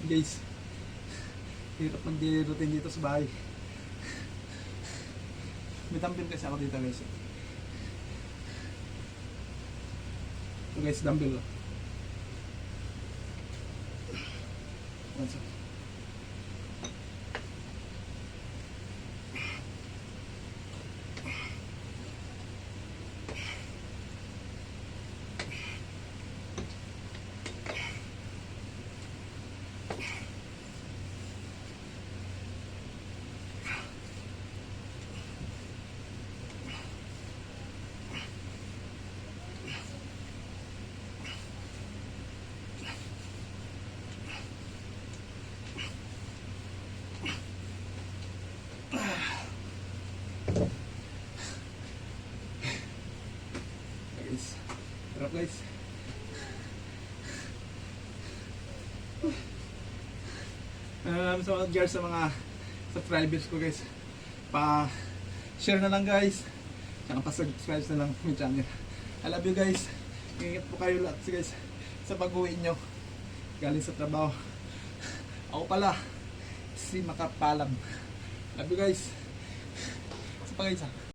Guys, hirap mag-daily routine dito sa bahay. May dumbbell kasi ako dito guys. So guys, dumbbell. One second. Guys, harap guys. So guys, sa mga subscribers ko guys, pa-share na lang guys, saka pa-subscribe na lang sa channel. I love you guys. Ingat po kayo lahat guys sa pag-uwi nyo galing sa trabaho. Ako pala si Makapalam. Love you guys. Sa pag-isa.